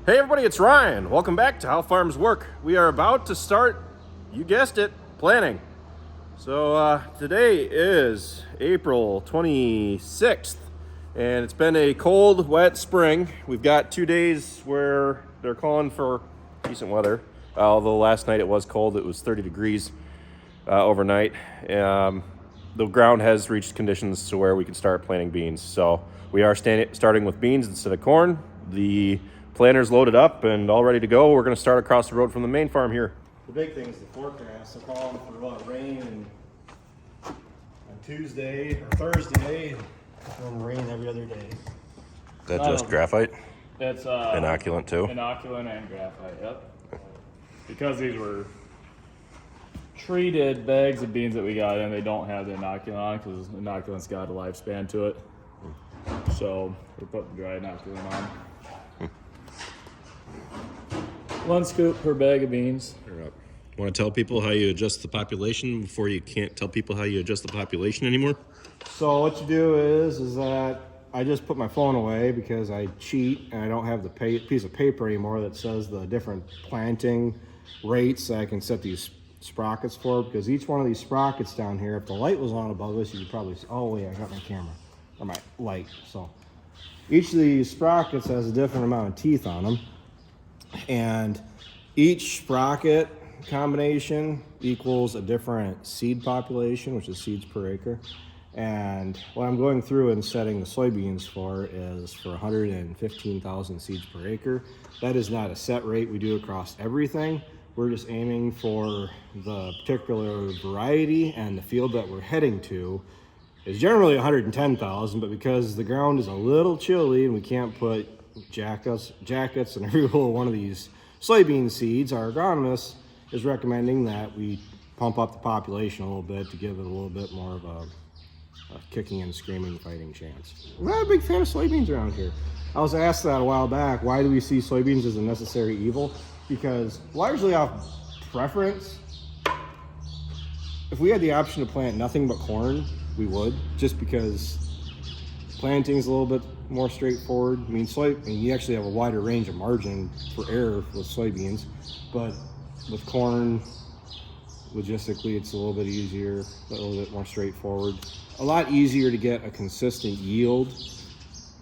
Hey everybody, it's Ryan. Welcome back to How Farms Work. We are about to start, you guessed it, planting. So today is April 26th, and it's been a cold, wet spring. We've got 2 days where they're calling for decent weather. Although last night it was cold, it was 30 degrees overnight. The ground has reached conditions to where we can start planting beans. So we are starting with beans instead of corn. The planter's loaded up and all ready to go. We're going to start across the road from the main farm here. The big thing is the forecast. They're calling for rain on Tuesday or Thursday, and rain every other day. That just graphite? It's Inoculant too? Inoculant and graphite, yep. Because these were treated bags of beans that we got in, they don't have the inoculant on because inoculant's got a lifespan to it. So we're putting dry inoculant on. 1 scoop per bag of beans. Want to tell people how you adjust the population before you can't tell people how you adjust the population anymore? So what you do is that I just put my phone away because I cheat and I don't have the piece of paper anymore that says the different planting rates that I can set these sprockets for, because each one of these sprockets down here, if the light was on above us, you could probably see, oh yeah, I got my camera or my light. So each of these sprockets has a different amount of teeth on them, and each sprocket combination equals a different seed population, which is seeds per acre. And what I'm going through and setting the soybeans for is for 115,000 seeds per acre. That is not a set rate we do across everything. We're just aiming for the particular variety, and the field that we're heading to is generally 110,000, but because the ground is a little chilly and we can't put jackets in every little one of these soybean seeds, our agronomist is recommending that we pump up the population a little bit to give it a little bit more of a kicking and screaming fighting chance. We're not a big fan of soybeans around here. I was asked that a while back, why do we see soybeans as a necessary evil? Because largely off preference, if we had the option to plant nothing but corn, we would, just because planting is a little bit more straightforward. I mean, you actually have a wider range of margin for error with soybeans, but with corn, logistically, it's a little bit easier, a little bit more straightforward. A lot easier to get a consistent yield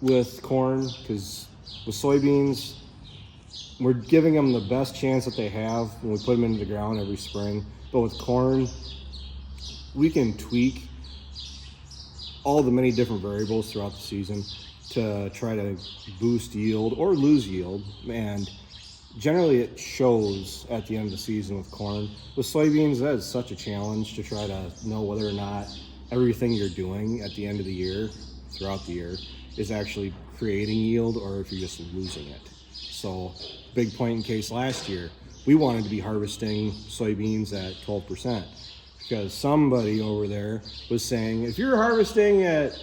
with corn, because with soybeans, we're giving them the best chance that they have when we put them into the ground every spring. But with corn, we can tweak all the many different variables throughout the season to try to boost yield or lose yield. And generally it shows at the end of the season with corn. With soybeans, that is such a challenge to try to know whether or not everything you're doing at the end of the year, throughout the year, is actually creating yield or if you're just losing it. So, big point in case last year, we wanted to be harvesting soybeans at 12%, because somebody over there was saying, if you're harvesting at,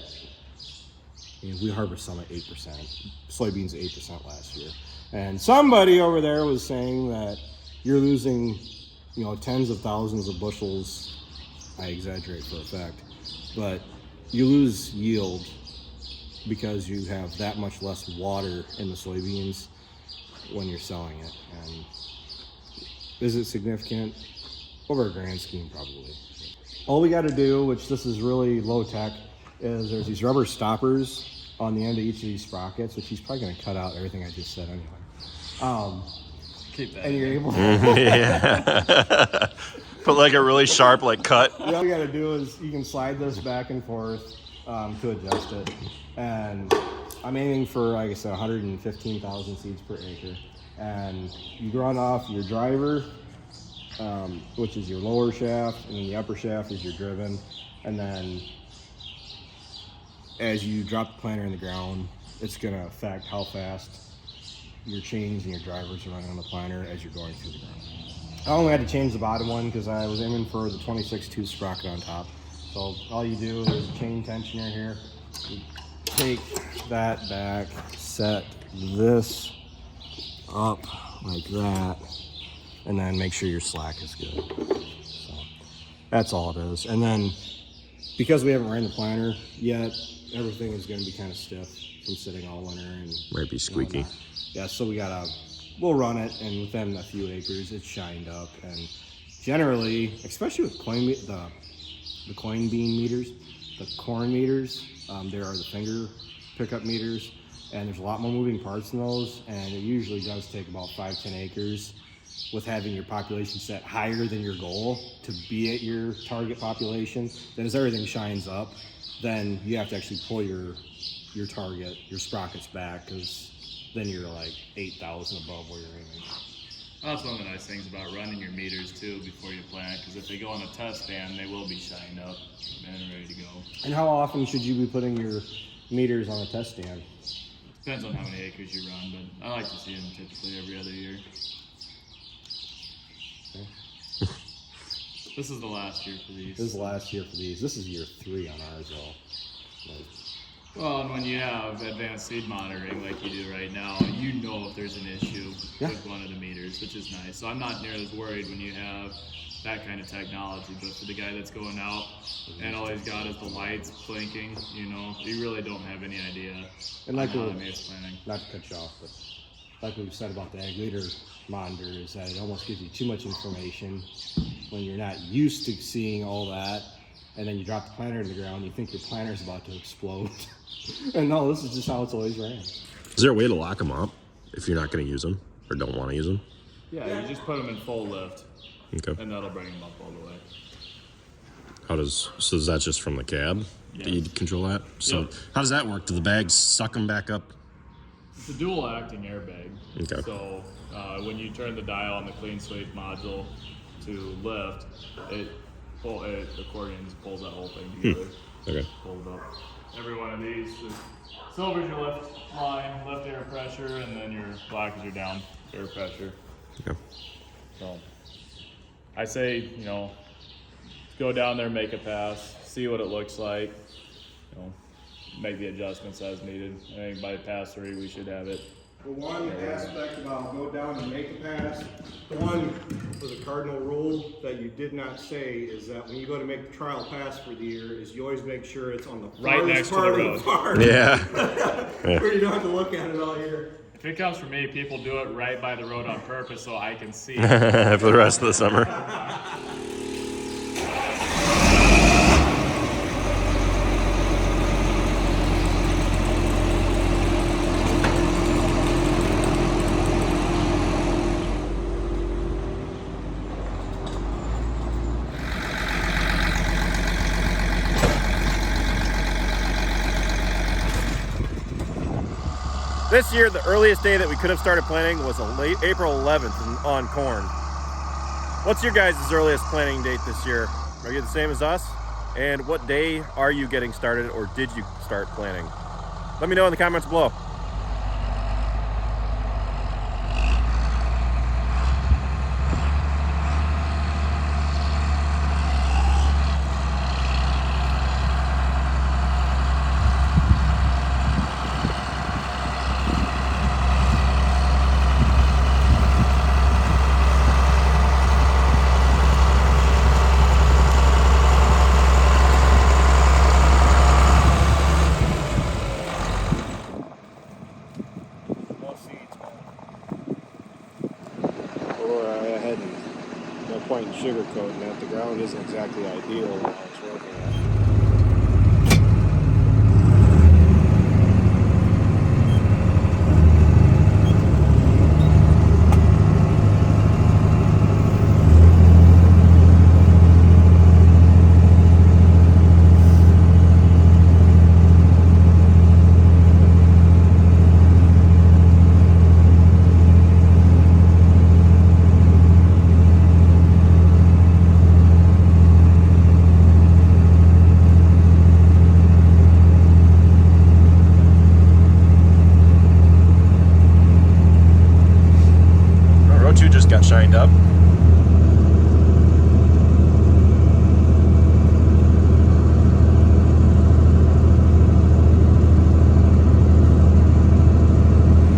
we harvest some at 8%, soybeans at 8% last year, and somebody over there was saying that you're losing, tens of thousands of bushels. I exaggerate for effect, but you lose yield because you have that much less water in the soybeans when you're selling it. And is it significant? Over a grand scheme, probably. All we got to do, which this is really low tech, is there's these rubber stoppers on the end of each of these sprockets, which he's probably going to cut out everything I just said anyway. Keep that. And you're able Yeah. Put like a really sharp cut. All you got to do is you can slide this back and forth to adjust it. And I'm aiming for, like I said, 115,000 seeds per acre. And you run off your driver, which is your lower shaft, and then the upper shaft is your driven. And then as you drop the planter in the ground, it's going to affect how fast your chains and your drivers are running on the planter as you're going through the ground. I only had to change the bottom one because I was aiming for the 26-2 sprocket on top. So all you do is chain tensioner here. You take that back, set this up like that, and then make sure your slack is good. So that's all it is. And then because we haven't ran the planter yet, everything is going to be kind of stiff from sitting all winter and Might be squeaky. Yeah, so we gotta we'll run it, and within a few acres, it's shined up. And generally, especially with the coin bean meters, the corn meters, there are the finger pickup meters, and there's a lot more moving parts in those, and it usually does take about 5-10 acres with having your population set higher than your goal to be at your target population. Then as everything shines up, then you have to actually pull your target, your sprockets back, because then you're like 8,000 above where you're aiming. That's one of the nice things about running your meters too before you plant, because if they go on a test stand, they will be shined up and ready to go. And how often should you be putting your meters on a test stand? Depends on how many acres you run, but I like to see them typically every other year. Okay. This is the last year for these. This is the last year for these. This is year 3 on ours though. Like, Well, and when you have advanced seed monitoring like you do right now, you know if there's an issue with one of the meters, which is nice. So I'm not near as worried when you have that kind of technology. But for the guy that's going out and all he's got is the lights blinking, you know, you really don't have any idea and like how it's planning. not to cut you off, but like we've said about the ag leader monitor, is that it almost gives you too much information when you're not used to seeing all that. And then you drop the planter in the ground, you think your planter's about to explode. And no, this is just how it's always ran. Is there a way to lock them up if you're not going to use them or don't want to use them? Yeah, you just put them in full lift, Okay. and that'll bring them up all the way. So is that just from the cab? Yeah. Do you control that? So Yep. how does that work? Do the bags suck them back up? It's a dual acting airbag. Okay. So when you turn the dial on the clean sweep module to lift, the accordion pulls that whole thing together. Okay. Pull it up. Every one of these, silver's your lift line, lift air pressure, and then your black is your down air pressure. Okay. So I say, you know, go down there, make a pass, see what it looks like, you know, make the adjustments as needed. I think by pass 3 we should have it. The one aspect about go down and make a pass, the one was a cardinal rule that you did not say is that when you go to make the trial pass for the year, is you always make sure it's on the Right next to the part road. of the farm. Yeah. Where you don't have to look at it all year. If it comes from me, people do it right by the road on purpose so I can see. For the rest of the summer. This year, the earliest day that we could have started planting was April 11th on corn. What's your guys' earliest planting date this year? Are you the same as us? And what day are you getting started, or did you start planting? Let me know in the comments below. No point in sugarcoating that. The ground isn't exactly ideal while it's working. Row 2 just got shined up.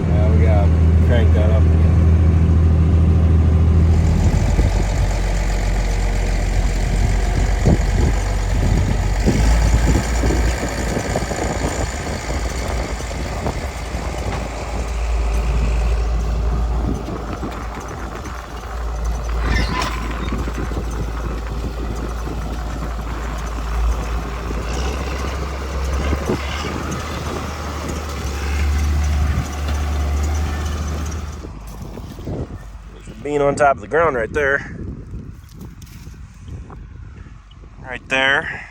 Yeah, we got crank that up. being on top of the ground right there. Right there.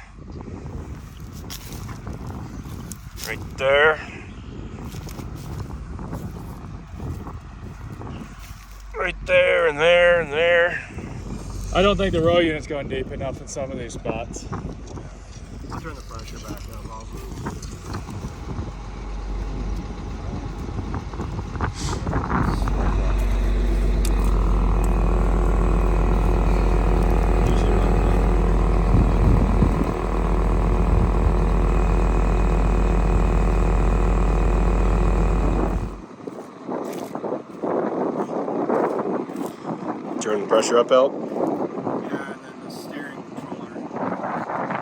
Right there. Right there and there and there. I don't think the row unit's going deep enough in some of these spots. Turn the pressure back up also. Turn the pressure up, help. Yeah, and then the steering controller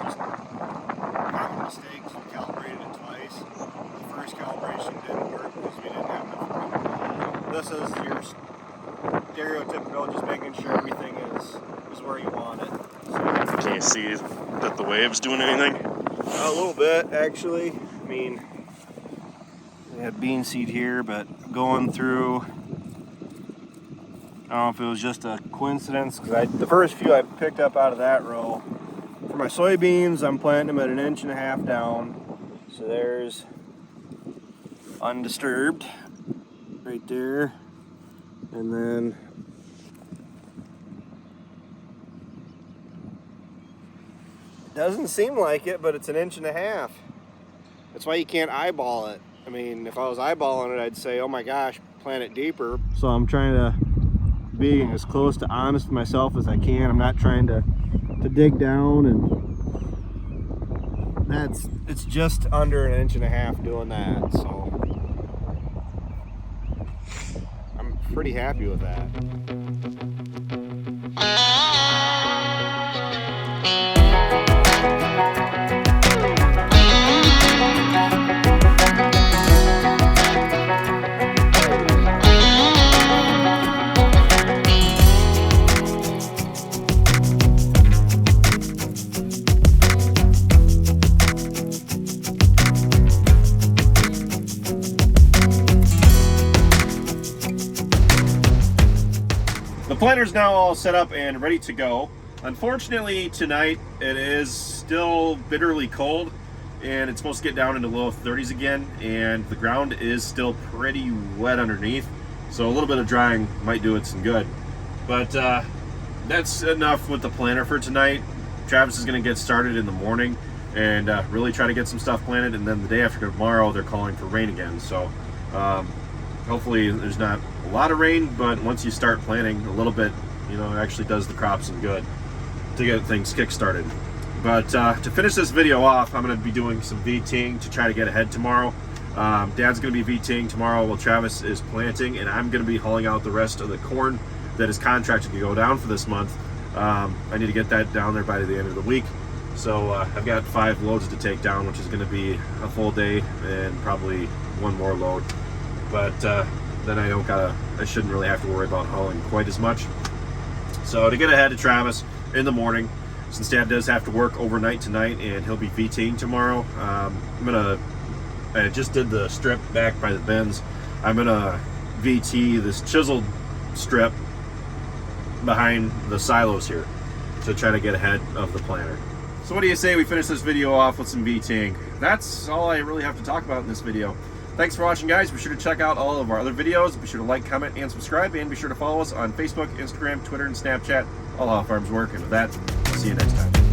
just found mistakes. We calibrated it twice. The first calibration didn't work because we didn't have enough room. This is your stereotypical, just making sure everything is where you want it. So, Can you see that the wave's doing anything? a little bit, actually. I mean, we had bean seed here, but going through, I don't know if it was just a coincidence, because the first few I picked up out of that row. For my soybeans, I'm planting them at 1.5 inches down. So there's undisturbed right there. And then it doesn't seem like it, but it's 1.5 inches. That's why you can't eyeball it. I mean, if I was eyeballing it, I'd say, oh my gosh, plant it deeper. So I'm trying to be as close to honest with myself as I can. I'm not trying to dig down, and it's just under 1.5 inches doing that. So I'm pretty happy with that. The planter's now all set up and ready to go. Unfortunately, tonight it is still bitterly cold, and it's supposed to get down into low 30s again, and the ground is still pretty wet underneath, so a little bit of drying might do it some good. But that's enough with the planter for tonight. Travis is going to get started in the morning and really try to get some stuff planted, and then the day after tomorrow they're calling for rain again. So hopefully there's not a lot of rain, but once you start planting a little bit, you know, it actually does the crop some good to get things kick-started. But to finish this video off, I'm going to be doing some VTing to try to get ahead tomorrow. Dad's going to be VTing tomorrow while Travis is planting, and I'm going to be hauling out the rest of the corn that is contracted to go down for this month. I need to get that down there by the end of the week. So I've got 5 loads to take down, which is going to be a full day and probably one more load. But then I shouldn't really have to worry about hauling quite as much. So to get ahead of Travis in the morning, since Dad does have to work overnight tonight and he'll be VTing tomorrow, I just did the strip back by the bins. I'm gonna VT this chiseled strip behind the silos here to try to get ahead of the planter. So what do you say we finish this video off with some VTing? That's all I really have to talk about in this video. Thanks for watching, guys. Be sure to check out all of our other videos. Be sure to like, comment, and subscribe, and be sure to follow us on Facebook, Instagram, Twitter, and Snapchat. All how farms work. And with that, I'll see you next time.